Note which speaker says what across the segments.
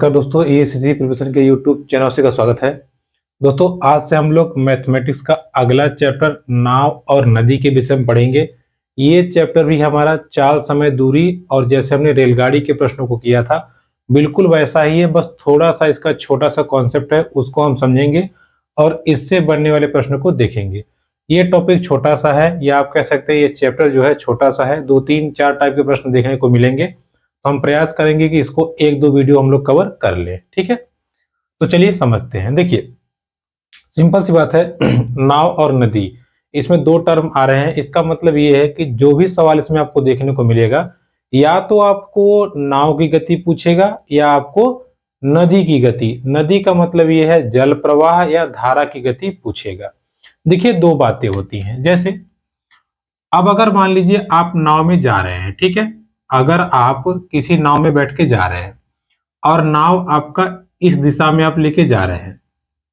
Speaker 1: नमस्कार दोस्तों, ASC preparation के यूट्यूब चैनल से का स्वागत है। दोस्तों, आज से हम लोग मैथमेटिक्स का अगला चैप्टर नाव और नदी के विषय में पढ़ेंगे। ये चैप्टर भी हमारा चाल, समय, दूरी और जैसे हमने रेलगाड़ी के प्रश्नों को किया था बिल्कुल वैसा ही है, बस थोड़ा सा इसका छोटा सा कॉन्सेप्ट है, उसको हम समझेंगे और इससे बनने वाले प्रश्नों को देखेंगे। ये टॉपिक छोटा सा है या आप कह सकते हैं ये चैप्टर जो है छोटा सा है, 2-3-4 टाइप के प्रश्न देखने को मिलेंगे। तो हम प्रयास करेंगे कि इसको 1-2 वीडियो हम लोग कवर कर ले। ठीक है, तो चलिए समझते हैं। देखिए, सिंपल सी बात है नाव और नदी, इसमें दो टर्म आ रहे हैं। इसका मतलब ये है कि जो भी सवाल इसमें आपको देखने को मिलेगा, या तो आपको नाव की गति पूछेगा या आपको नदी की गति। नदी का मतलब ये है जल प्रवाह या धारा की गति पूछेगा। देखिए, दो बातें होती हैं। जैसे अब अगर मान लीजिए आप नाव में जा रहे हैं, ठीक है, अगर आप किसी नाव में बैठ के जा रहे हैं और नाव आपका इस दिशा में आप लेके जा रहे हैं,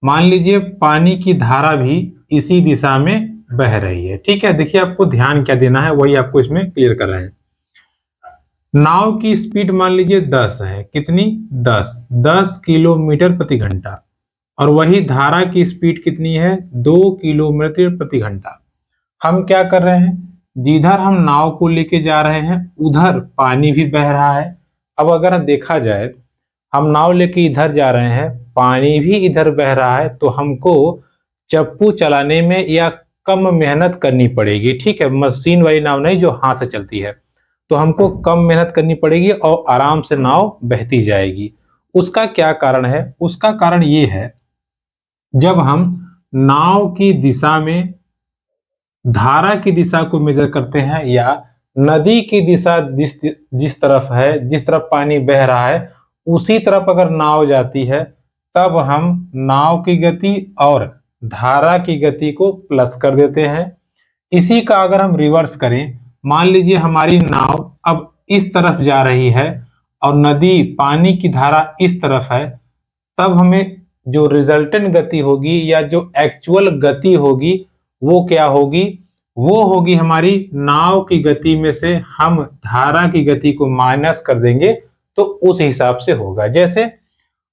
Speaker 1: मान लीजिए पानी की धारा भी इसी दिशा में बह रही है। ठीक है, देखिए आपको ध्यान क्या देना है वही आपको इसमें क्लियर कर रहे हैं। नाव की स्पीड मान लीजिए 10 है। कितनी? 10 किलोमीटर प्रति घंटा। और वही धारा की स्पीड कितनी है? 2 किलोमीटर प्रति घंटा। हम क्या कर रहे हैं, जिधर हम नाव को लेके जा रहे हैं उधर पानी भी बह रहा है। अब अगर देखा जाए, हम नाव लेके इधर जा रहे हैं, पानी भी इधर बह रहा है, तो हमको चप्पू चलाने में या कम मेहनत करनी पड़ेगी। ठीक है, मशीन वाली नाव नहीं जो हाथ से चलती है, तो हमको कम मेहनत करनी पड़ेगी और आराम से नाव बहती जाएगी। उसका क्या कारण है? उसका कारण ये है, जब हम नाव की दिशा में धारा की दिशा को मेजर करते हैं या नदी की दिशा जिस तरफ है, जिस तरफ पानी बह रहा है उसी तरफ अगर नाव जाती है, तब हम नाव की गति और धारा की गति को प्लस कर देते हैं। इसी का अगर हम रिवर्स करें, मान लीजिए हमारी नाव अब इस तरफ जा रही है और नदी पानी की धारा इस तरफ है, तब हमें जो रिजल्टेंट गति होगी या जो एक्चुअल गति होगी वो क्या होगी? वो होगी हमारी नाव की गति में से हम धारा की गति को माइनस कर देंगे, तो उस हिसाब से होगा। जैसे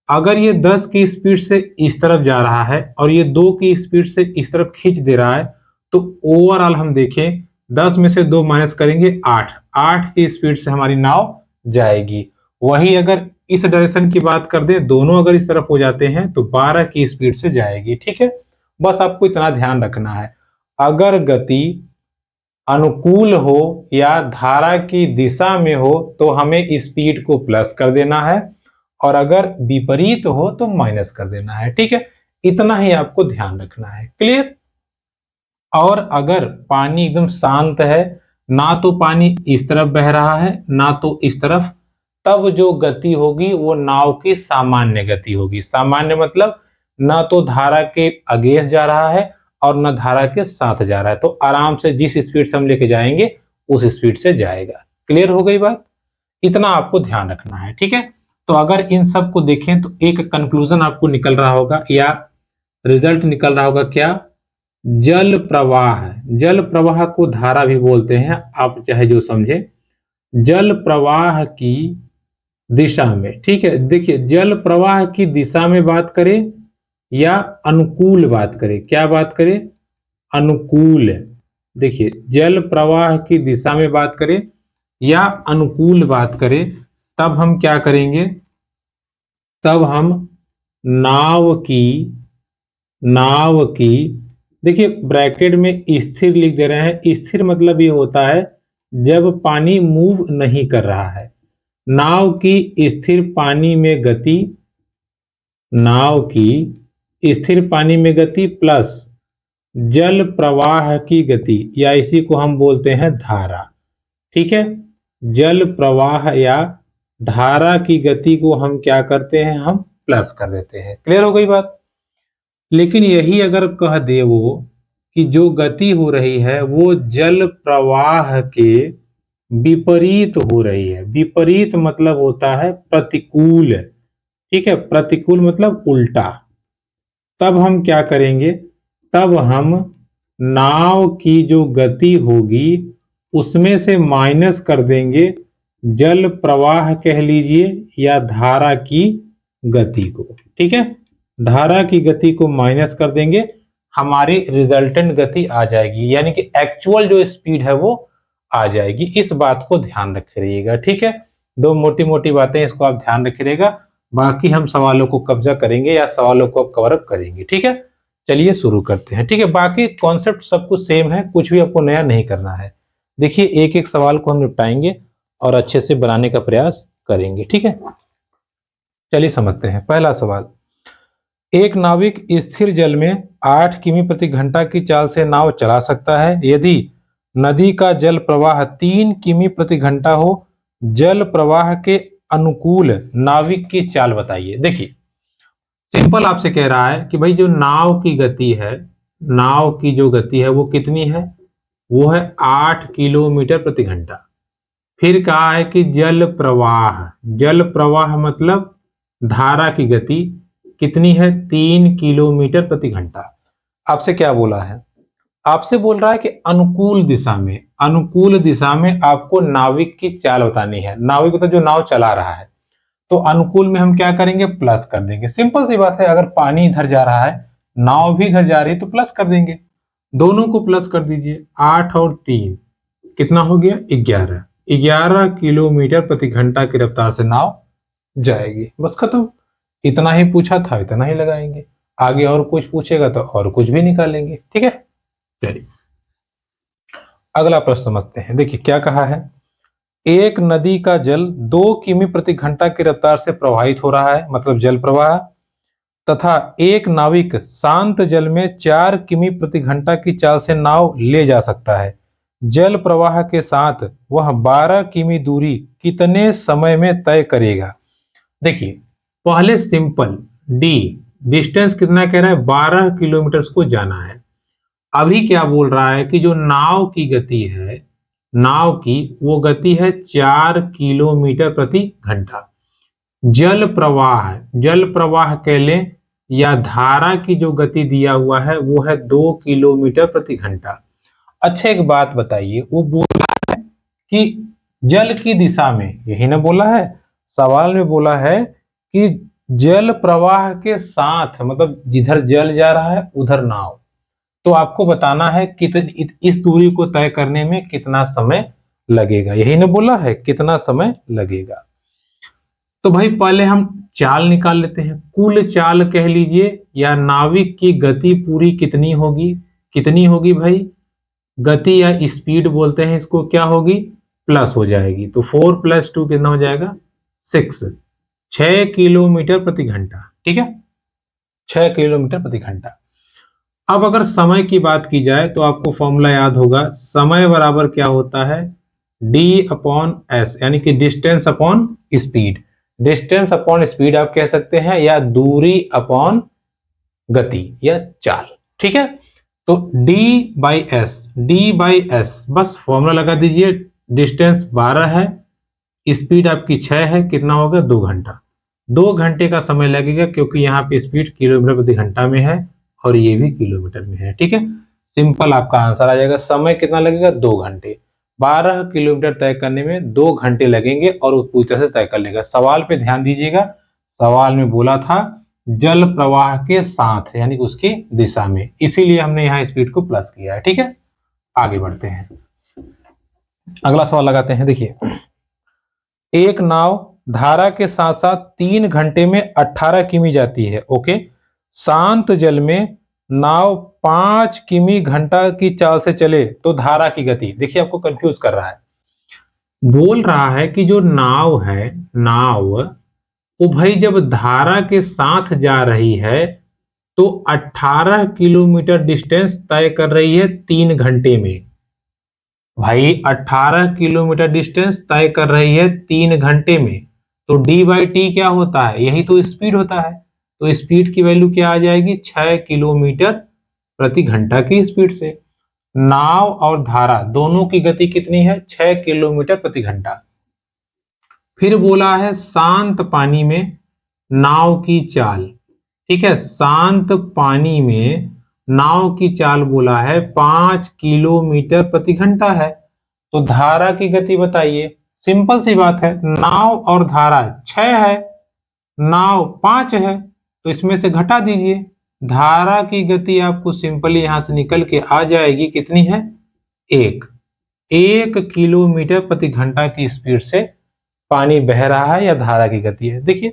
Speaker 1: अगर ये 10 की स्पीड से इस तरफ जा रहा है और ये 2 की स्पीड से इस तरफ खींच दे रहा है, तो ओवरऑल हम देखें 10 में से 2 माइनस करेंगे 8 की स्पीड से हमारी नाव जाएगी। वही अगर इस डायरेक्शन की बात कर दे, दोनों अगर इस तरफ हो जाते हैं तो 12 की स्पीड से जाएगी। ठीक है, बस आपको इतना ध्यान रखना है। अगर गति अनुकूल हो या धारा की दिशा में हो तो हमें स्पीड को प्लस कर देना है, और अगर विपरीत हो तो माइनस कर देना है। ठीक है, इतना ही आपको ध्यान रखना है। क्लियर? और अगर पानी एकदम शांत है, ना तो पानी इस तरफ बह रहा है ना तो इस तरफ, तब जो गति होगी वो नाव की सामान्य गति होगी। सामान्य मतलब ना तो धारा के अगेंस्ट जा रहा है और न धारा के साथ जा रहा है, तो आराम से जिस स्पीड से हम लेके जाएंगे उस स्पीड से जाएगा। क्लियर हो गई बात? इतना आपको ध्यान रखना है। ठीक है, तो अगर इन सब को देखें तो एक कंक्लूजन आपको निकल रहा होगा या रिजल्ट निकल रहा होगा। क्या? जल प्रवाह। जल प्रवाह को धारा भी बोलते हैं, आप चाहे जो समझे। जल प्रवाह की दिशा में, ठीक है, देखिए जल प्रवाह की दिशा में बात करें या अनुकूल बात करें, क्या बात करें? अनुकूल। देखिए, जल प्रवाह की दिशा में बात करें या अनुकूल बात करें, तब हम क्या करेंगे? तब हम नाव की देखिए ब्रैकेट में स्थिर लिख दे रहे हैं। स्थिर मतलब ये होता है जब पानी मूव नहीं कर रहा है। नाव की स्थिर पानी में गति, नाव की स्थिर पानी में गति प्लस जल प्रवाह की गति, या इसी को हम बोलते हैं धारा। ठीक है, जल प्रवाह या धारा की गति को हम क्या करते हैं? हम प्लस कर देते हैं। क्लियर हो गई बात? लेकिन यही अगर कह दे वो कि जो गति हो रही है वो जल प्रवाह के विपरीत हो रही है। विपरीत मतलब होता है प्रतिकूल। ठीक है, प्रतिकूल मतलब उल्टा। तब हम क्या करेंगे? तब हम नाव की जो गति होगी उसमें से माइनस कर देंगे जल प्रवाह कह लीजिए या धारा की गति को, ठीक है, धारा की गति को माइनस कर देंगे, हमारी रिजल्टेंट गति आ जाएगी, यानी कि एक्चुअल जो स्पीड है वो आ जाएगी। इस बात को ध्यान रखे रहिएगा, ठीक है। दो मोटी मोटी बातें, इसको आप ध्यान रखे रहिएगा, बाकी हम सवालों को कब्जा करेंगे या सवालों को कवर अप करेंगे, ठीक है। चलिए शुरू करते हैं, ठीक है। बाकी कॉन्सेप्ट सब कुछ सेम है, कुछ भी आपको नया नहीं करना है। देखिए एक एक सवाल को हम निपटाएंगे और अच्छे से बनाने का प्रयास करेंगे, ठीक है। चलिए समझते हैं। पहला सवाल, एक नाविक स्थिर जल में 8 किमी प्रति घंटा की चाल से नाव चला सकता है यदि नदी का जल प्रवाह 3 किमी प्रति घंटा हो। जल प्रवाह के अनुकूल नाविक की चाल बताइए। देखिए सिंपल आपसे कह रहा है कि भाई जो नाव की गति है, नाव की जो गति है वो कितनी है, वो है 8 किलोमीटर प्रति घंटा। फिर कहा है कि जल प्रवाह मतलब धारा की गति कितनी है, 3 किलोमीटर प्रति घंटा। आपसे क्या बोला है, आपसे बोल रहा है कि अनुकूल दिशा में आपको नाविक की चाल बतानी है। नाविक मतलब जो नाव चला रहा है, तो अनुकूल में हम क्या करेंगे, प्लस कर देंगे। सिंपल सी बात है, अगर पानी इधर जा रहा है, नाव भी इधर जा रही है, तो प्लस कर देंगे। दोनों को प्लस कर दीजिए, 8 और 3 कितना हो गया, 11 किलोमीटर प्रति घंटा की रफ्तार से नाव जाएगी। बस खत्म, इतना ही पूछा था, इतना ही लगाएंगे। आगे और कुछ पूछेगा तो और कुछ भी निकालेंगे, ठीक है। चलिए अगला प्रश्न समझते हैं। देखिए क्या कहा है, एक नदी का जल 2 किमी प्रति घंटा की रफ्तार से प्रवाहित हो रहा है, मतलब जल प्रवाह, तथा एक नाविक शांत जल में 4 किमी प्रति घंटा की चाल से नाव ले जा सकता है। जल प्रवाह के साथ वह 12 किमी दूरी कितने समय में तय करेगा। देखिए पहले सिंपल डी, डिस्टेंस कितना कह रहा है, 12 किलोमीटर को जाना है। अभी क्या बोल रहा है कि जो नाव की गति है, नाव की वो गति है 4 किलोमीटर प्रति घंटा। जल प्रवाह कह लें या धारा की जो गति दिया हुआ है वो है 2 किलोमीटर प्रति घंटा। अच्छा एक बात बताइए, वो बोला है कि जल की दिशा में, यही ना बोला है, सवाल में बोला है कि जल प्रवाह के साथ, मतलब जिधर जल जा रहा है उधर नाव, तो आपको बताना है कि इस दूरी को तय करने में कितना समय लगेगा। यही ना बोला है, कितना समय लगेगा। तो भाई पहले हम चाल निकाल लेते हैं, कुल चाल कह लीजिए, या नाविक की गति पूरी कितनी होगी भाई, गति या स्पीड बोलते हैं इसको, क्या होगी, प्लस हो जाएगी। तो 4 + 2 कितना हो जाएगा, 6 किलोमीटर प्रति घंटा, ठीक है, 6 किलोमीटर प्रति घंटा। अब अगर समय की बात की जाए तो आपको फॉर्मूला याद होगा, समय बराबर क्या होता है, D/S, यानी कि distance upon speed. Distance upon speed आप कह सकते हैं, या दूरी अपॉन गति या चाल, ठीक है। तो D/S बस फॉर्मूला लगा दीजिए। डिस्टेंस 12 है, स्पीड आपकी 6 है, कितना होगा, 2 घंटा। 2 घंटे का समय लगेगा क्योंकि यहाँ पे स्पीड किलोमीटर प्रति घंटा में है और ये भी किलोमीटर में है, ठीक है। सिंपल आपका आंसर आ जाएगा। समय कितना लगेगा, 2 घंटे। 12 किलोमीटर तय करने में 2 घंटे लगेंगे और वो पूरी तरह से तय कर लेगा। सवाल पे ध्यान दीजिएगा, सवाल में बोला था जल प्रवाह के साथ, यानी उसकी दिशा में, इसीलिए हमने यहाँ स्पीड को प्लस किया है, ठीक है। आगे बढ़ते हैं, अगला सवाल लगाते हैं। देखिए एक नाव धारा के साथ साथ 3 घंटे में 18 किमी जाती है, ओके। शांत जल में नाव 5 किमी घंटा की चाल से चले तो धारा की गति, देखिए आपको कंफ्यूज कर रहा है, बोल रहा है कि जो नाव है, वो भाई जब धारा के साथ जा रही है तो 18 किलोमीटर डिस्टेंस तय कर रही है 3 घंटे में। भाई 18 किलोमीटर डिस्टेंस तय कर रही है 3 घंटे में, तो D/T क्या होता है, यही तो स्पीड होता है। तो स्पीड की वैल्यू क्या आ जाएगी, 6 किलोमीटर प्रति घंटा की स्पीड से। नाव और धारा दोनों की गति कितनी है, 6 किलोमीटर प्रति घंटा। फिर बोला है शांत पानी में नाव की चाल, ठीक है, शांत पानी में नाव की चाल बोला है 5 किलोमीटर प्रति घंटा है। तो धारा की गति बताइए। सिंपल सी बात है, नाव और धारा 6 है, नाव 5 है तो इसमें से घटा दीजिए। धारा की गति आपको सिंपली यहां से निकल के आ जाएगी, कितनी है? 1 किलोमीटर प्रति घंटा की स्पीड से पानी बह रहा है या धारा की गति है। देखिए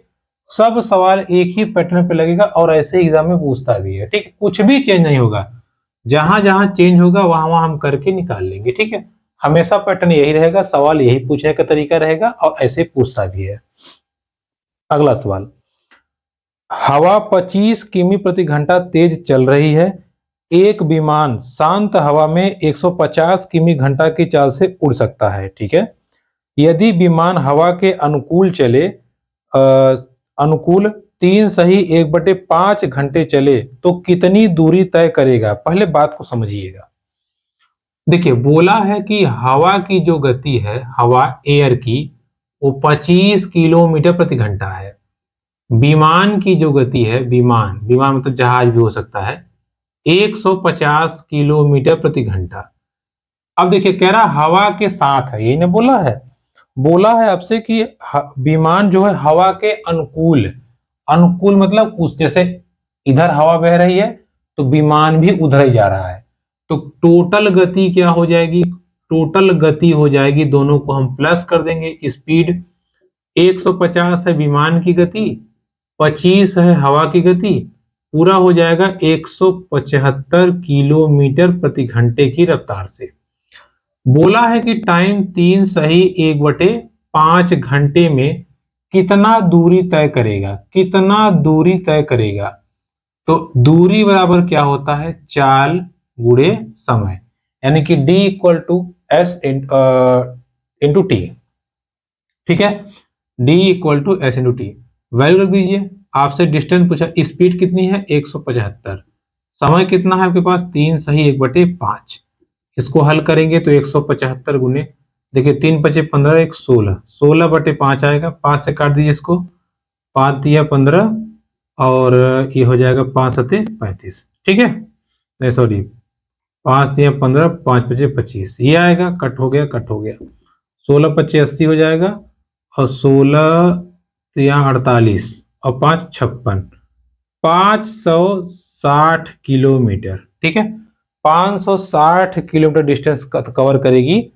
Speaker 1: सब सवाल एक ही पैटर्न पे लगेगा और ऐसे एग्जाम में पूछता भी है, ठीक है। कुछ भी चेंज नहीं होगा, जहां जहां चेंज होगा वहां वहां हम करके निकाल लेंगे, ठीक है। हमेशा पैटर्न यही रहेगा, सवाल यही पूछने का तरीका रहेगा और ऐसे पूछता भी है। अगला सवाल, हवा 25 किमी प्रति घंटा तेज चल रही है। एक विमान शांत हवा में 150 किमी घंटा की चाल से उड़ सकता है, ठीक है। यदि विमान हवा के अनुकूल चले, अनुकूल 3 सही 1/5 घंटे चले तो कितनी दूरी तय करेगा? पहले बात को समझिएगा। देखिए बोला है कि हवा की जो गति है, हवा एयर की, वो 25 किलोमीटर प्रति घंटा है। विमान की जो गति है, विमान विमान मतलब जहाज भी हो सकता है, 150 किलोमीटर प्रति घंटा। अब देखिए कह रहा हवा के साथ है, यही ना बोला है। बोला है आपसे कि विमान जो है हवा के अनुकूल, अनुकूल मतलब उस जैसे इधर हवा बह रही है तो विमान भी उधर ही जा रहा है, तो टोटल गति क्या हो जाएगी? टोटल गति हो जाएगी, दोनों को हम प्लस कर देंगे। स्पीड 150 है विमान की गति, 25 है हवा की गति, पूरा हो जाएगा 175 किलोमीटर प्रति घंटे की रफ्तार से। बोला है कि टाइम 3 सही 1/5 घंटे में कितना दूरी तय करेगा? कितना दूरी तय करेगा? तो दूरी बराबर क्या होता है? चाल गुणे समय, यानी कि d equal to S into T, ठीक है। d equal to S into T, value रख दीजिए। आपसे डिस्टेंस पूछा, स्पीड कितनी है? 175, समय कितना है आपके पास? 3 सही 1/5। इसको हल करेंगे तो 175 गुने, देखिए 3 × 5 = 15, 1 16, 16/5 आएगा। 5 से काट दीजिए इसको, 5 दिया 15 और ये हो जाएगा 5 7 35, ठीक है। सॉरी 5 दिया 15, 5 5 25, ये आएगा, कट हो गया, कट हो गया। 16 25 80 हो जाएगा और 16 या 48 और 5 56, 560 किलोमीटर, ठीक है। 560 किलोमीटर डिस्टेंस कवर करेगी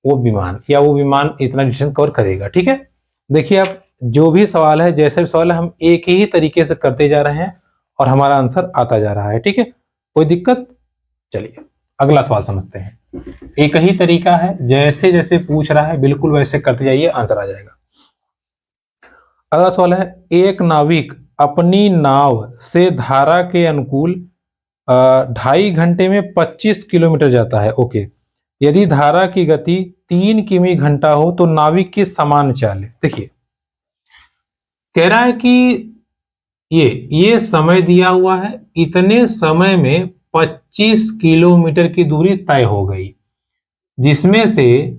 Speaker 1: वो विमान, या वो विमान इतना डिस्टेंस कवर करेगा, ठीक है। देखिए आप जो भी सवाल है, जैसे भी सवाल है, हम एक ही तरीके से करते जा रहे हैं और हमारा आंसर आता जा रहा है, ठीक है। कोई दिक्कत? चलिए अगला सवाल समझते हैं। एक ही तरीका है, जैसे जैसे पूछ रहा है बिल्कुल वैसे करते जाइए, आंसर आ जाएगा। अगला सवाल है, एक नाविक अपनी नाव से धारा के अनुकूल 2.5 घंटे में 25 किलोमीटर जाता है, ओके। यदि धारा की गति 3 किमी घंटा हो तो नाविक की समान चाल है। देखिए कह रहा है कि ये समय दिया हुआ है, इतने समय में 25 किलोमीटर की दूरी तय हो गई, जिसमें से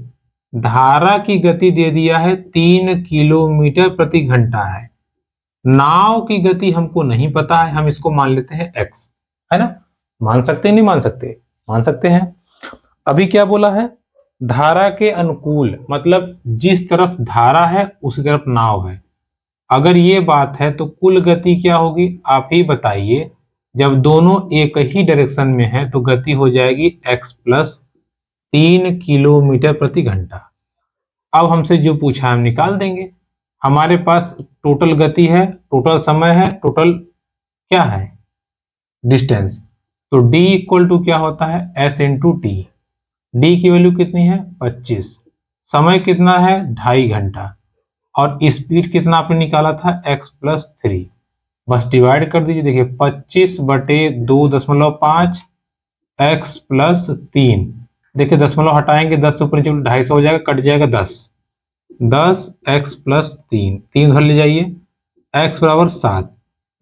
Speaker 1: धारा की गति दे दिया है 3 किलोमीटर प्रति घंटा है। नाव की गति हमको नहीं पता है, हम इसको मान लेते हैं x, है ना। मान सकते हैं, नहीं मान सकते? मान सकते हैं। अभी क्या बोला है? धारा के अनुकूल, मतलब जिस तरफ धारा है उसी तरफ नाव है। अगर ये बात है तो कुल गति क्या होगी आप ही बताइए। जब दोनों एक ही डायरेक्शन में है तो गति हो जाएगी x + 3 किलोमीटर प्रति घंटा। अब हमसे जो पूछा हम निकाल देंगे। हमारे पास टोटल गति है, टोटल समय है, टोटल क्या है? डिस्टेंस। तो d इक्वल टू क्या होता है? s into T. डी की वैल्यू कितनी है? 25। समय कितना है? 2.5 घंटा। और स्पीड कितना आपने निकाला था? x + 3। बस डिवाइड कर दीजिए। देखिए 25/2.5 x + 3। देखिए दशमलव हटाएंगे, 10 से ऊपर नीचे 250 हो जाएगा, कट जाएगा 10 x + 3, 3 उधर ले जाइए, x = 7।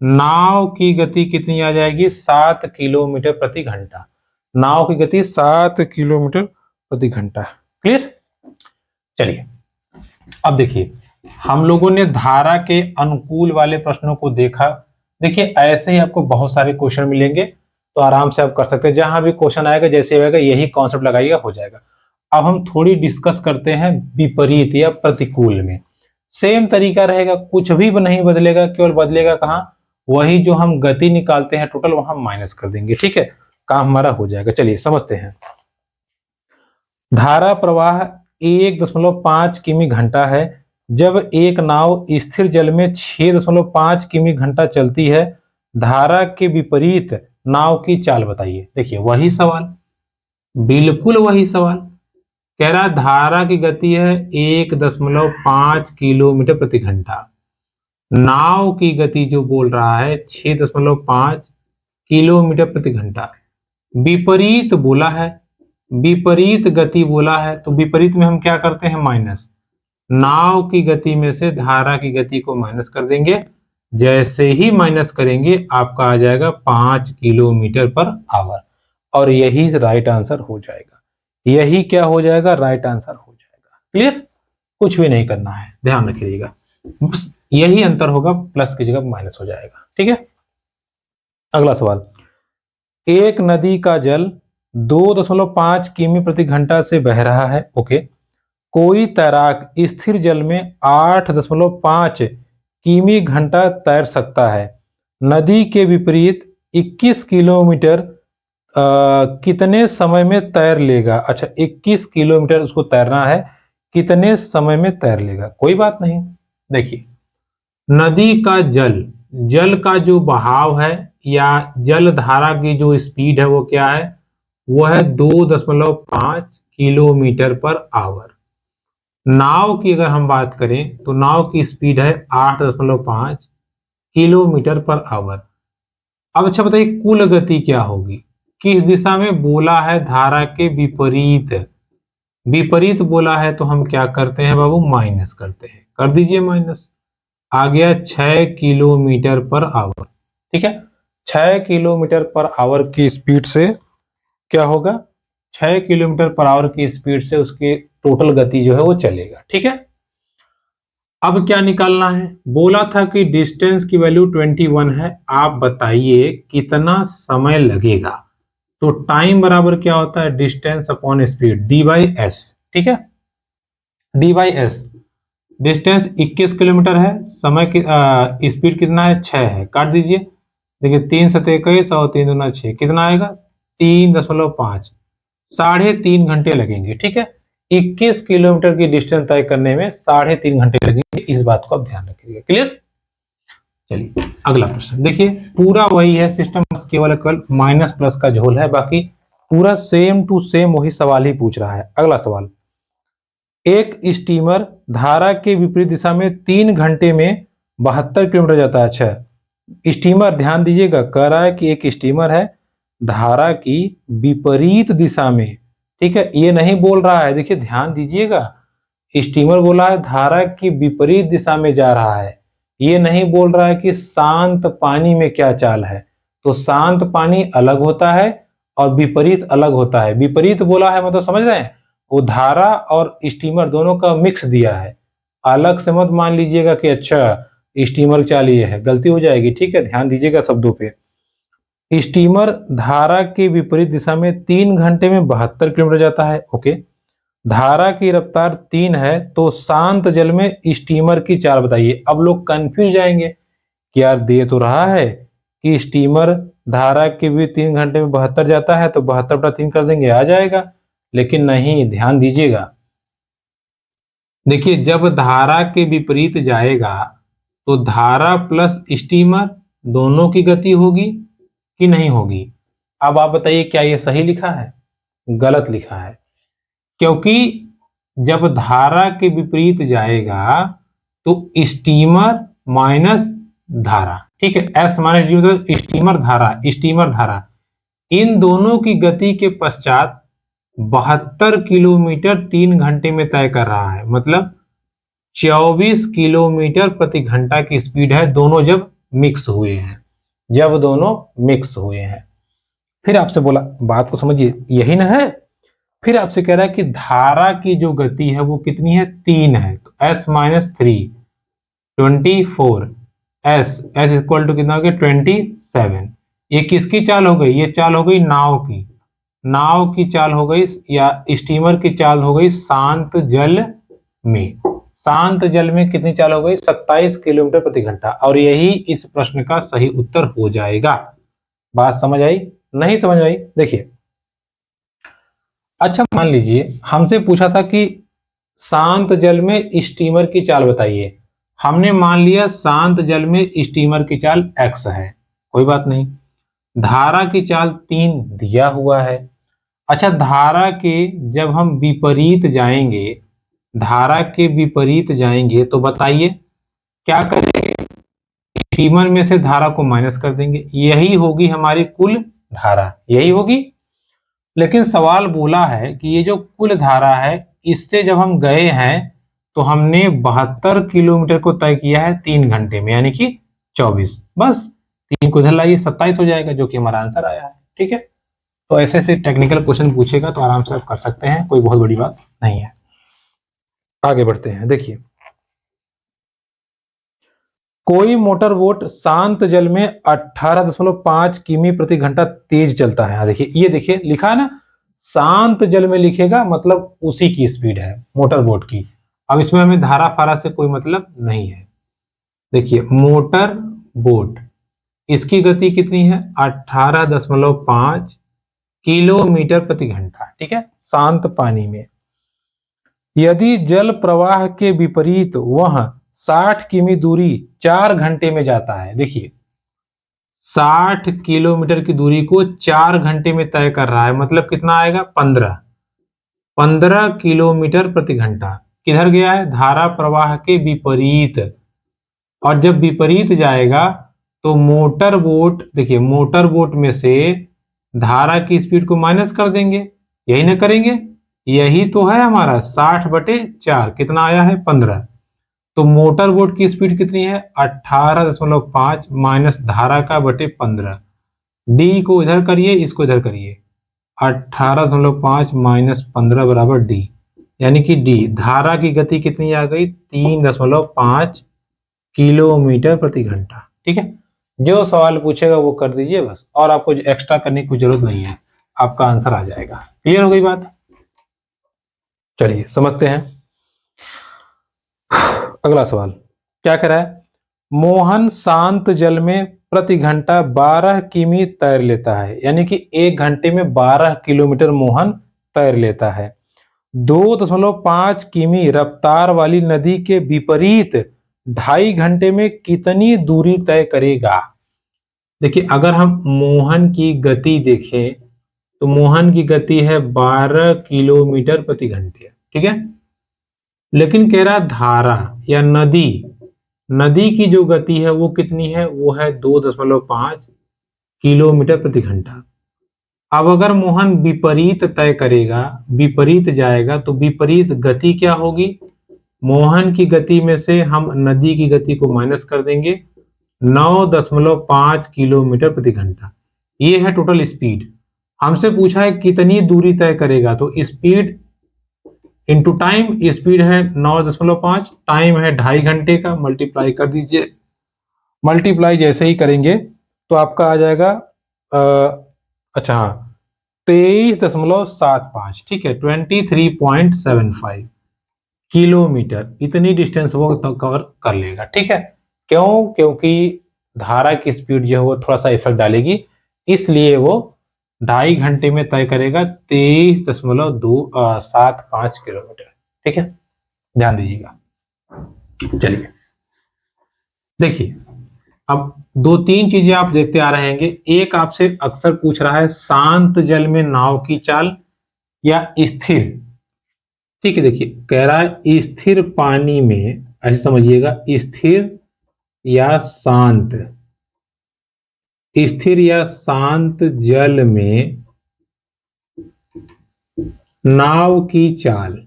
Speaker 1: नाव की गति कितनी आ जाएगी? 7 किलोमीटर प्रति घंटा। नाव की गति 7 किलोमीटर प्रति घंटा। क्लियर? चलिए अब देखिए हम लोगों ने धारा के अनुकूल वाले प्रश्नों को देखा। देखिए ऐसे ही आपको बहुत सारे क्वेश्चन मिलेंगे, तो आराम से आप कर सकते हैं। जहां भी क्वेश्चन आएगा जैसे आएगा यही कॉन्सेप्ट लगाइएगा, हो जाएगा। अब हम थोड़ी डिस्कस करते हैं विपरीत या प्रतिकूल में। सेम तरीका रहेगा, कुछ भी नहीं बदलेगा, केवल बदलेगा कहाँ, वही जो हम गति निकालते हैं टोटल वहां माइनस कर देंगे। ठीक है, काम हमारा हो जाएगा। चलिए समझते हैं। धारा प्रवाह 1.5 किमी घंटा है। जब एक नाव स्थिर जल में 6.5 किमी घंटा चलती है, धारा के विपरीत नाव की चाल बताइए। देखिए वही सवाल, बिल्कुल वही सवाल कह रहा है। धारा की गति है 1.5 किलोमीटर प्रति घंटा, नाव की गति जो बोल रहा है 6.5 किलोमीटर प्रति घंटा। विपरीत बोला है, विपरीत गति बोला है, तो विपरीत में हम क्या करते हैं, माइनस। नाव की गति में से धारा की गति को माइनस कर देंगे। जैसे ही माइनस करेंगे आपका आ जाएगा 5 किलोमीटर पर आवर, और यही राइट आंसर हो जाएगा। यही क्या हो जाएगा, राइट आंसर हो जाएगा। क्लियर, कुछ भी नहीं करना है, ध्यान रखिएगा, बस यही अंतर होगा, प्लस की जगह माइनस हो जाएगा। ठीक है, अगला सवाल। एक नदी का जल 2.5 किमी प्रति घंटा से बह रहा है। ओके, कोई तैराक स्थिर जल में 8.5 किमी घंटा तैर सकता है। नदी के विपरीत 21 किलोमीटर कितने समय में तैर लेगा। अच्छा, 21 किलोमीटर उसको तैरना है, कितने समय में तैर लेगा। कोई बात नहीं, देखिए नदी का जल, जल का जो बहाव है या जल धारा की जो स्पीड है वो क्या है, वो है 2.5 किलोमीटर पर आवर। नाव की अगर हम बात करें तो नाव की स्पीड है 8.5 किलोमीटर पर आवर। अब अच्छा बताइए कुल गति क्या होगी, किस दिशा में बोला है, धारा के विपरीत। विपरीत बोला है तो हम क्या करते हैं बाबू, माइनस करते हैं। कर दीजिए माइनस, आ गया 6 किलोमीटर पर आवर। ठीक है, 6 किलोमीटर पर आवर की स्पीड से क्या होगा, 6 किलोमीटर पर आवर की स्पीड से उसकी टोटल गति जो है वो चलेगा। ठीक है, अब क्या निकालना है, बोला था कि डिस्टेंस की वैल्यू 21 है। आप बताइए कितना समय लगेगा। तो टाइम बराबर क्या होता है, distance upon speed, D by S. ठीक है, D by S. Distance 21 kilometre है, समय की स्पीड कितना है, 6 है। काट दीजिए, देखिए 3 7 21 और 3 दूना 6, कितना आएगा 3.5, 3.5 घंटे लगेंगे। ठीक है, 21 किलोमीटर की डिस्टेंस तय करने में 3.5 घंटे लगेंगे, इस बात को आप ध्यान रखिएगा। क्लियर, चलिए अगला प्रश्न देखिए, पूरा वही है सिस्टम, केवल माइनस प्लस का झोल है, बाकी पूरा सेम टू सेम वही सवाल ही पूछ रहा है। अगला सवाल, एक स्टीमर धारा के विपरीत दिशा में 3 घंटे में 72 किलोमीटर जाता है। अच्छा, स्टीमर ध्यान दीजिएगा, कह रहा है कि एक स्टीमर है धारा की विपरीत दिशा में। ठीक है, ये नहीं बोल रहा है, देखिए ध्यान दीजिएगा, स्टीमर बोला है धारा की विपरीत दिशा में जा रहा है, ये नहीं बोल रहा है कि शांत पानी में क्या चाल है। तो शांत पानी अलग होता है और विपरीत अलग होता है। विपरीत बोला है मतलब समझ रहे हैं, वो धारा और स्टीमर दोनों का मिक्स दिया है, अलग से मत मान लीजिएगा कि अच्छा स्टीमर चाल ये है, गलती हो जाएगी। ठीक है, ध्यान दीजिएगा शब्दों पे। स्टीमर धारा के विपरीत दिशा में 3 घंटे में 72 किलोमीटर जाता है। ओके, धारा की रफ्तार 3 है, तो शांत जल में स्टीमर की चाल बताइए। अब लोग कंफ्यूज जाएंगे कि यार दे तो रहा है कि स्टीमर धारा के भी 3 घंटे में 72 जाता है, तो 72/3 कर देंगे, आ जाएगा। लेकिन नहीं, ध्यान दीजिएगा, देखिए जब धारा के विपरीत जाएगा तो धारा प्लस स्टीमर दोनों की गति होगी कि नहीं होगी। अब आप बताइए क्या ये सही लिखा है, गलत लिखा है, क्योंकि जब धारा के विपरीत जाएगा तो स्टीमर माइनस धारा, ठीक है, एस माइनस डी मतलब स्टीमर धारा, स्टीमर धारा, इन दोनों की गति के पश्चात 72 किलोमीटर 3 घंटे में तय कर रहा है, मतलब 24 किलोमीटर प्रति घंटा की स्पीड है, दोनों जब मिक्स हुए हैं, जब दोनों मिक्स हुए हैं। फिर आपसे बोला, बात को समझिए, यही ना है, फिर आपसे कह रहा है कि धारा की जो गति है वो कितनी है, 3 है, तो s minus 3 24, S equal to कितना हो गया 27। ये किसकी चाल हो गई, ये चाल हो गई नाव की, नाव की चाल हो गई या स्टीमर की चाल हो गई शांत जल में। शांत जल में कितनी चाल हो गई? 27 किलोमीटर प्रति घंटा। और यही इस प्रश्न का सही उत्तर हो जाएगा। बात समझ आई? नहीं समझ आई? देखिए, अच्छा मान लीजिए हमसे पूछा था कि शांत जल में स्टीमर की चाल बताइए। हमने मान लिया शांत जल में स्टीमर की चाल x है, कोई बात नहीं। धारा की चाल 3 दिया हुआ है। अच्छा, धारा के जब हम विपरीत जाएंगे, धारा के विपरीत जाएंगे तो बताइए क्या करेंगे? स्टीमर में से धारा को माइनस कर देंगे, यही होगी हमारी कुल धारा, यही होगी। लेकिन सवाल बोला है कि ये जो कुल धारा है इससे जब हम गए हैं तो हमने 72 किलोमीटर को तय किया है 3 घंटे में, यानी कि 24। बस 3 को इधर लाइए, 27 हो जाएगा, जो कि हमारा आंसर आया है। ठीक है, तो ऐसे ऐसे टेक्निकल क्वेश्चन पूछेगा तो आराम से आप कर सकते हैं, कोई बहुत बड़ी बात नहीं है। आगे बढ़ते हैं। देखिए, कोई मोटर बोट शांत जल में 18.5 किमी प्रति घंटा तेज चलता है। देखिए, ये देखिए लिखा है ना, शांत जल में लिखेगा मतलब उसी की स्पीड है मोटर बोट की। अब इसमें हमें धारा फारा से कोई मतलब नहीं है। देखिए, मोटर बोट, इसकी गति कितनी है? 18.5 किलोमीटर प्रति घंटा। ठीक है, शांत पानी में। यदि जल प्रवाह के विपरीत वह 60 किमी दूरी 4 घंटे में जाता है। देखिए, 60 किलोमीटर की दूरी को 4 घंटे में तय कर रहा है, मतलब कितना आएगा? 15 किलोमीटर प्रति घंटा। किधर गया है? धारा प्रवाह के विपरीत। और जब विपरीत जाएगा तो मोटर बोट, देखिए मोटर बोट में से धारा की स्पीड को माइनस कर देंगे, यही ना करेंगे? यही तो है हमारा 60/4, कितना आया है? 15। तो मोटर बोट की स्पीड कितनी है? 18.5 माइनस धारा का बटे 15। डी को इधर करिए, इसको इधर करिए, 18.5 माइनस 15 बराबर डी, यानी कि डी धारा की गति कितनी आ गई? 3.5 किलोमीटर प्रति घंटा। ठीक है, जो सवाल पूछेगा वो कर दीजिए बस, और आपको एक्स्ट्रा करने की जरूरत नहीं है, आपका आंसर आ जाएगा। क्लियर हो गई बात? चलिए समझते हैं। अगला सवाल क्या कह रहा है? मोहन शांत जल में प्रति घंटा 12 किमी तैर लेता है, यानी कि 1 घंटे में 12 किलोमीटर मोहन तैर लेता है। 2.5 किमी रफ्तार वाली नदी के विपरीत 2.5 घंटे में कितनी दूरी तय करेगा? देखिए, अगर हम मोहन की गति देखें तो मोहन की गति है 12 किलोमीटर प्रति घंटे। ठीक है, लेकिन कह रहा धारा या नदी, नदी की जो गति है वो कितनी है? वो है 2.5 किलोमीटर प्रति घंटा। अब अगर मोहन विपरीत तय करेगा, विपरीत जाएगा, तो विपरीत गति क्या होगी? मोहन की गति में से हम नदी की गति को माइनस कर देंगे, 9.5 किलोमीटर प्रति घंटा। ये है टोटल स्पीड। हमसे पूछा है कितनी दूरी तय करेगा, तो स्पीड इंटू टाइम, स्पीड है 9.5, टाइम है 2.5 घंटे का, मल्टीप्लाई कर दीजिए। मल्टीप्लाई जैसे ही करेंगे तो आपका आ जाएगा अच्छा हाँ 23.75। ठीक है, 23.75 किलोमीटर, इतनी डिस्टेंस वो तो कवर कर लेगा। ठीक है, क्यों? क्योंकि धारा की स्पीड जो है वो थोड़ा सा इफेक्ट डालेगी, इसलिए वो 2.5 घंटे में तय करेगा 23.275 किलोमीटर। ठीक है, ध्यान दीजिएगा। चलिए देखिए, अब 2-3 चीजें आप देखते आ रहे हैं। एक आपसे अक्सर पूछ रहा है शांत जल में नाव की चाल या स्थिर। ठीक है, देखिए कह रहा है स्थिर पानी में, ऐसे समझिएगा, स्थिर या शांत, स्थिर या शांत जल में नाव की चाल,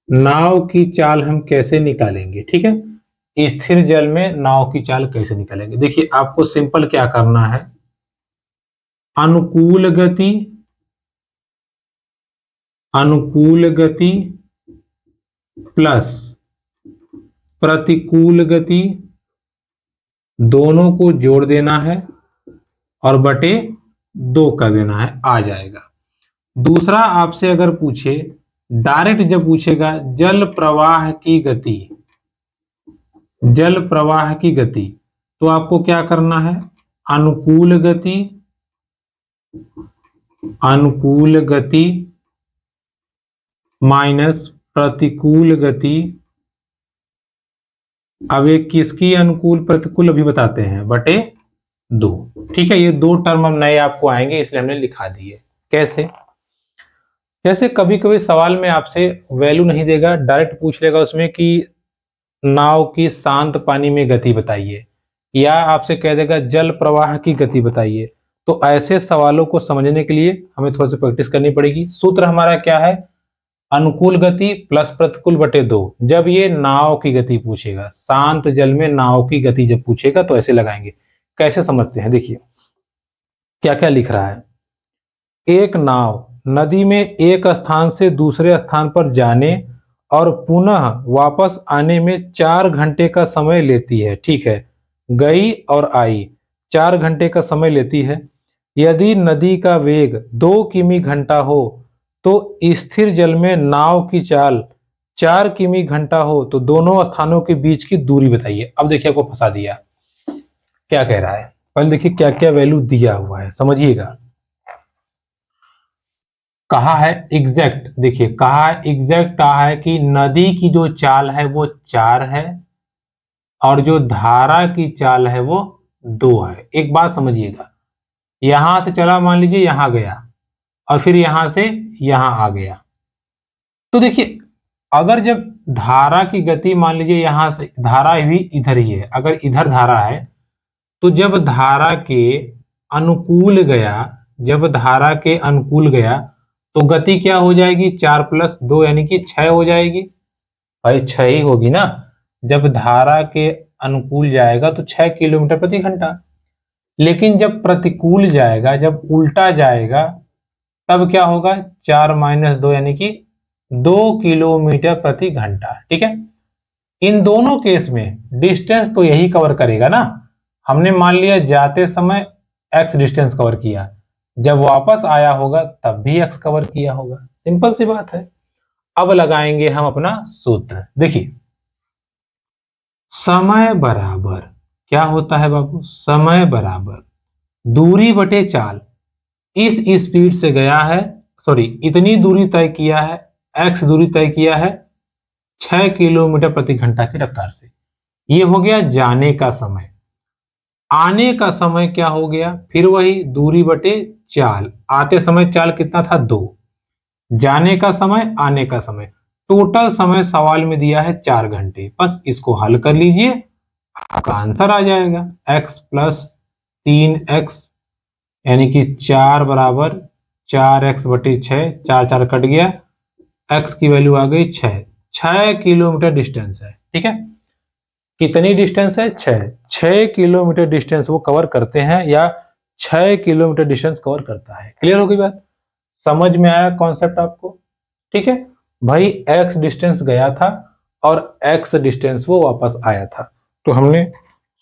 Speaker 1: नाव की चाल हम कैसे निकालेंगे? ठीक है, स्थिर जल में नाव की चाल कैसे निकालेंगे? देखिए, आपको सिंपल क्या करना है, अनुकूल गति, अनुकूल गति प्लस प्रतिकूल गति, दोनों को जोड़ देना है और बटे 2 कर देना है, आ जाएगा। दूसरा आपसे अगर पूछे डायरेक्ट जब पूछेगा जल प्रवाह की गति, जल प्रवाह की गति, तो आपको क्या करना है, अनुकूल गति, अनुकूल गति माइनस प्रतिकूल गति। अब एक किसकी अनुकूल प्रतिकूल अभी बताते हैं, बटे 2। ठीक है, ये 2 टर्म अब नए आपको आएंगे इसलिए हमने लिखा दिए। कैसे, जैसे कभी कभी सवाल में आपसे वैल्यू नहीं देगा, डायरेक्ट पूछ लेगा उसमें कि नाव की शांत पानी में गति बताइए, या आपसे कह देगा जल प्रवाह की गति बताइए। तो ऐसे सवालों को समझने के लिए हमें थोड़ा सा प्रैक्टिस करनी पड़ेगी। सूत्र हमारा क्या है, अनुकूल गति प्लस प्रतिकूल बटे 2। जब ये नाव की गति पूछेगा, शांत जल में नाव की गति जब पूछेगा तो ऐसे लगाएंगे। कैसे समझते हैं, देखिए क्या क्या लिख रहा है। एक नाव नदी में एक स्थान से दूसरे स्थान पर जाने और पुनः वापस आने में 4 घंटे का समय लेती है। ठीक है, गई और आई 4 घंटे का समय लेती है। यदि नदी का वेग 2 किमी घंटा हो तो स्थिर जल में नाव की चाल 4 किमी घंटा हो तो दोनों स्थानों के बीच की दूरी बताइए। अब देखिए आपको फंसा दिया, क्या कह रहा है, पहले देखिए क्या क्या वैल्यू दिया हुआ है, समझिएगा। कहा है एग्जैक्ट, देखिए कहा है एग्जैक्ट, कहा है कि नदी की जो चाल है वो 4 है और जो धारा की चाल है वो 2 है। एक बात समझिएगा, यहां से चला मान लीजिए यहां गया और फिर यहां से यहां आ गया, तो देखिए अगर जब धारा की गति मान लीजिए यहां से, धारा भी इधर ही है, अगर इधर धारा है तो जब धारा के अनुकूल गया, जब धारा के अनुकूल गया तो गति क्या हो जाएगी, 4 + 2 यानी कि 6 हो जाएगी। भाई 6 ही होगी ना, जब धारा के अनुकूल जाएगा तो 6 किलोमीटर प्रति घंटा। लेकिन जब प्रतिकूल जाएगा, जब उल्टा जाएगा, तब क्या होगा, 4 - 2 यानी कि 2 किलोमीटर प्रति घंटा। ठीक है, इन दोनों केस में डिस्टेंस तो यही कवर करेगा ना। हमने मान लिया जाते समय x डिस्टेंस कवर किया, जब वापस आया होगा तब भी x कवर किया होगा, सिंपल सी बात है। अब लगाएंगे हम अपना सूत्र, देखिए समय बराबर क्या होता है बाबू, समय बराबर दूरी बटे चाल। इस स्पीड से गया है, सॉरी इतनी दूरी तय किया है, x दूरी तय किया है 6 किलोमीटर प्रति घंटा की रफ्तार से। ये हो गया जाने का समय। आने का समय क्या हो गया, फिर वही दूरी बटे चाल। आते समय चाल कितना था, 2। जाने का समय, आने का समय, टोटल समय सवाल में दिया है 4 घंटे। बस इसको हल कर लीजिए, आपका आंसर आ जाएगा। x + 3x यानी कि 4 बराबर 4x बटे 6, 4 4 कट गया, x की वैल्यू आ गई 6। 6 किलोमीटर डिस्टेंस है। ठीक है, कितनी डिस्टेंस है, 6 किलोमीटर डिस्टेंस वो कवर करते हैं, या 6 किलोमीटर डिस्टेंस कवर करता है। क्लियर हो गई बात, समझ में आया कॉन्सेप्ट आपको। ठीक है भाई, x डिस्टेंस गया था और x डिस्टेंस वो वापस आया था, तो हमने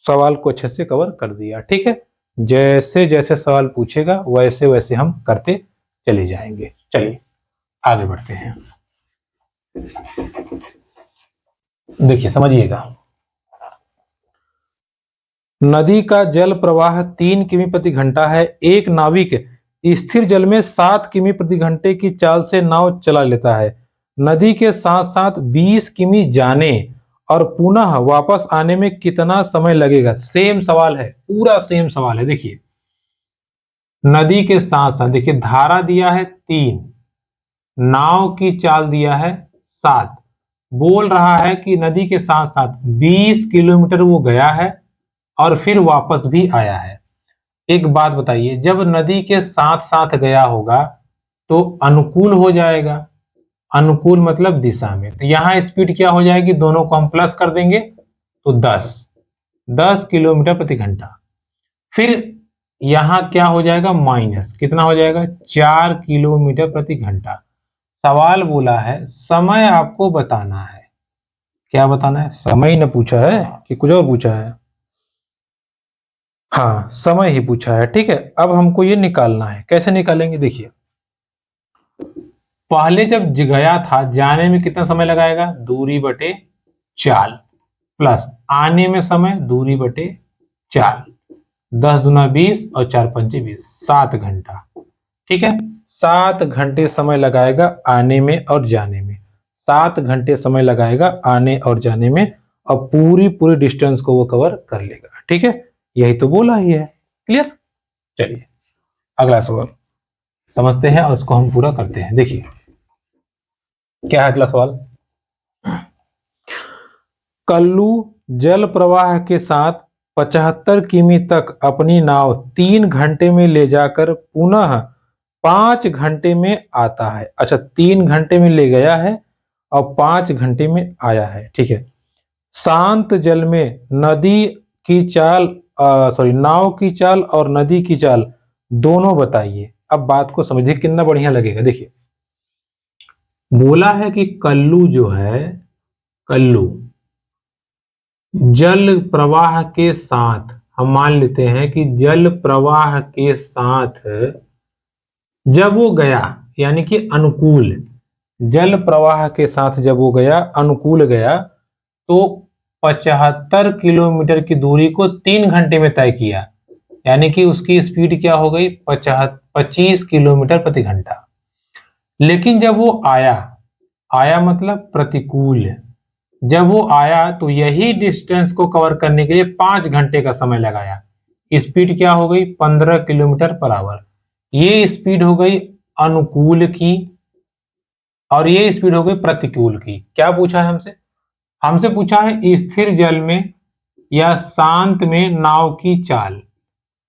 Speaker 1: सवाल को अच्छे से कवर कर दिया। ठीक है, जैसे जैसे सवाल पूछेगा वैसे वैसे हम करते चले जाएंगे। चलिए आगे बढ़ते हैं, देखिए समझिएगा। नदी का जल प्रवाह 3 किमी प्रति घंटा है। एक नाविक स्थिर जल में 7 किमी प्रति घंटे की चाल से नाव चला लेता है। नदी के साथ साथ 20 किमी जाने और पुनः वापस आने में कितना समय लगेगा। सेम सवाल है, पूरा सेम सवाल है। देखिए नदी के साथ साथ, देखिए धारा दिया है 3, नाव की चाल दिया है 7, बोल रहा है कि नदी के साथ साथ 20 किलोमीटर वो गया है और फिर वापस भी आया है। एक बात बताइए, जब नदी के साथ साथ गया होगा तो अनुकूल हो जाएगा, अनुकूल मतलब दिशा में, तो यहां स्पीड क्या हो जाएगी, दोनों को हम प्लस कर देंगे तो 10 किलोमीटर प्रति घंटा। फिर यहां क्या हो जाएगा, माइनस, कितना हो जाएगा, 4 किलोमीटर प्रति घंटा। सवाल बोला है समय आपको बताना है, क्या बताना है, समय ही ना पूछा है कि कुछ और पूछा है, हाँ समय ही पूछा है। ठीक है, अब हमको ये निकालना है, कैसे निकालेंगे, देखिए पहले जब गया था जाने में कितना समय लगाएगा, दूरी बटे चाल, प्लस आने में समय दूरी बटे चाल, 10 दूना 20 और 4 पंचे 20, 7 घंटा। ठीक है, 7 घंटे समय लगाएगा आने में और जाने में, 7 घंटे समय लगाएगा आने और जाने में, और पूरी डिस्टेंस को वो कवर कर लेगा। ठीक है, यही तो बोला ही है। क्लियर? चलिए अगला सवाल समझते हैं और उसको हम पूरा करते हैं। देखिए क्या है अगला सवाल। कल्लू जल प्रवाह के साथ 75 किमी तक अपनी नाव 3 घंटे में ले जाकर पुनः 5 घंटे में आता है। अच्छा, 3 घंटे में ले गया है और 5 घंटे में आया है। ठीक है, शांत जल में नदी की चाल नाव की चाल और नदी की चाल दोनों बताइए। अब बात को समझिए कितना बढ़िया लगेगा। देखिए बोला है कि कल्लू जो है, कल्लू जल प्रवाह के साथ, हम मान लेते हैं कि जल प्रवाह के साथ जब वो गया, यानी कि अनुकूल, जल प्रवाह के साथ जब वो गया, अनुकूल गया, तो 75 किलोमीटर की दूरी को 3 घंटे में तय किया, यानी कि उसकी स्पीड क्या हो गई, 25 किलोमीटर प्रति घंटा। लेकिन जब वो आया, आया मतलब प्रतिकूल, जब वो आया तो यही डिस्टेंस को कवर करने के लिए 5 घंटे का समय लगाया। स्पीड क्या हो गई, 15 किलोमीटर पर आवर। ये स्पीड हो गई अनुकूल की और ये स्पीड हो गई प्रतिकूल की। क्या पूछा है हमसे? हमसे पूछा है स्थिर जल में या शांत में नाव की चाल।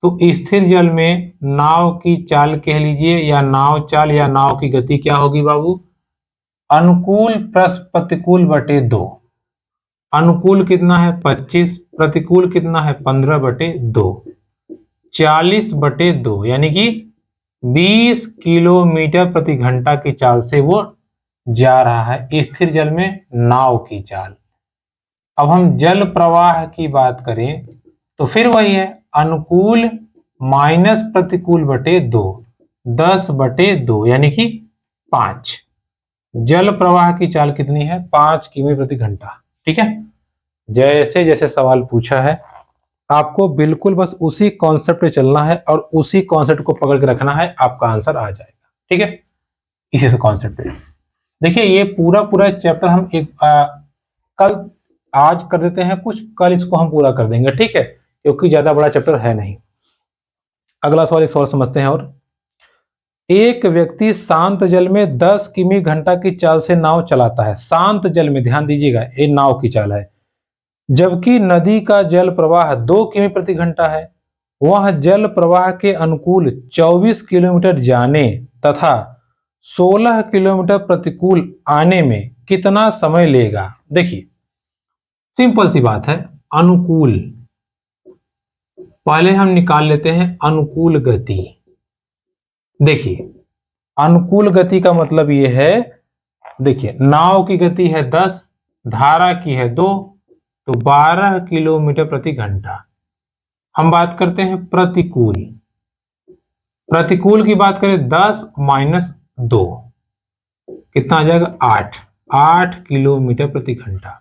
Speaker 1: तो स्थिर जल में नाव की चाल कह लीजिए, या नाव चाल या नाव की गति क्या होगी बाबू, अनुकूल प्लस प्रतिकूल बटे 2। अनुकूल कितना है 25, प्रतिकूल कितना है 15 बटे 2, 40 बटे 2, यानी कि 20 किलोमीटर प्रति घंटा की चाल से वो जा रहा है स्थिर जल में नाव की चाल। अब हम जल प्रवाह की बात करें तो फिर वही है, अनुकूल माइनस प्रतिकूल बटे 2, 10 बटे 2 यानी कि 5। जल प्रवाह की चाल कितनी है, 5 किमी प्रति घंटा। ठीक है, जैसे जैसे सवाल पूछा है आपको बिल्कुल बस उसी कॉन्सेप्ट पे चलना है और उसी कॉन्सेप्ट को पकड़ के रखना है, आपका आंसर आ जाएगा। ठीक है, इसी से कॉन्सेप्ट पे देखिए, ये पूरा चैप्टर हम कल आज कर देते हैं, कुछ कल इसको हम पूरा कर देंगे। ठीक है, क्योंकि ज्यादा बड़ा चैप्टर है नहीं। अगला सवाल, एक सवाल समझते हैं। और एक व्यक्ति शांत जल में 10 किमी घंटा की चाल से नाव चलाता है। शांत जल में ध्यान दीजिएगा, ये नाव की चाल है, जबकि नदी का जल प्रवाह 2 किमी प्रति घंटा है। वह जल प्रवाह के अनुकूल 24 किलोमीटर जाने तथा 16 किलोमीटर प्रतिकूल आने में कितना समय लेगा। देखिए सिंपल सी बात है, अनुकूल पहले हम निकाल लेते हैं अनुकूल गति। देखिए अनुकूल गति का मतलब यह है, देखिए नाव की गति है 10, धारा की है 2, तो 12 किलोमीटर प्रति घंटा। हम बात करते हैं प्रतिकूल, प्रतिकूल की बात करें 10 माइनस 2 कितना आ जाएगा, 8 किलोमीटर प्रति घंटा।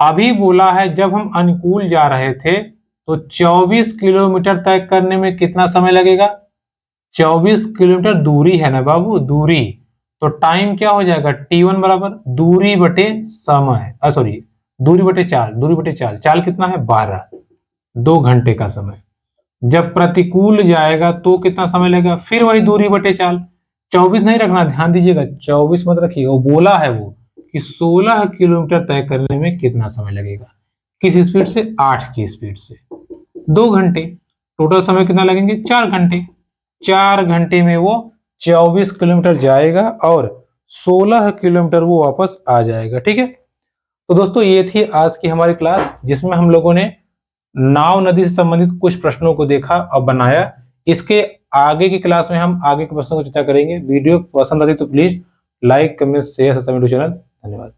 Speaker 1: अभी बोला है जब हम अनुकूल जा रहे थे तो 24 किलोमीटर तय करने में कितना समय लगेगा, 24 किलोमीटर दूरी है ना बाबू, दूरी, तो टाइम क्या हो जाएगा, t1 बराबर दूरी बटे समय, सॉरी दूरी बटे चाल, दूरी बटे चाल, चाल कितना है 12, 2 घंटे का समय। जब प्रतिकूल जाएगा तो कितना समय लगेगा, फिर वही दूरी बटे चाल, 24 नहीं रखना, ध्यान दीजिएगा 24 मत रखिए, वो बोला है वो कि 16 किलोमीटर तय करने में कितना समय लगेगा, किस स्पीड से, 8 की स्पीड से, 2 घंटे, टोटल समय कितना लगेंगे, 4 घंटे। 4 घंटे में वो 24 किलोमीटर जाएगा और 16 किलोमीटर वो वापस आ जाएगा। ठीक है, तो दोस्तों ये थी आज की हमारी क्लास, जिसमें हम लोगों ने नाव नदी से संबंधित कुछ प्रश्नों को देखा और बनाया। इसके आगे की क्लास में हम आगे के प्रश्नों को चर्चा करेंगे। वीडियो पसंद आती तो please like, comment, share, subscribe to channel. धन्यवाद।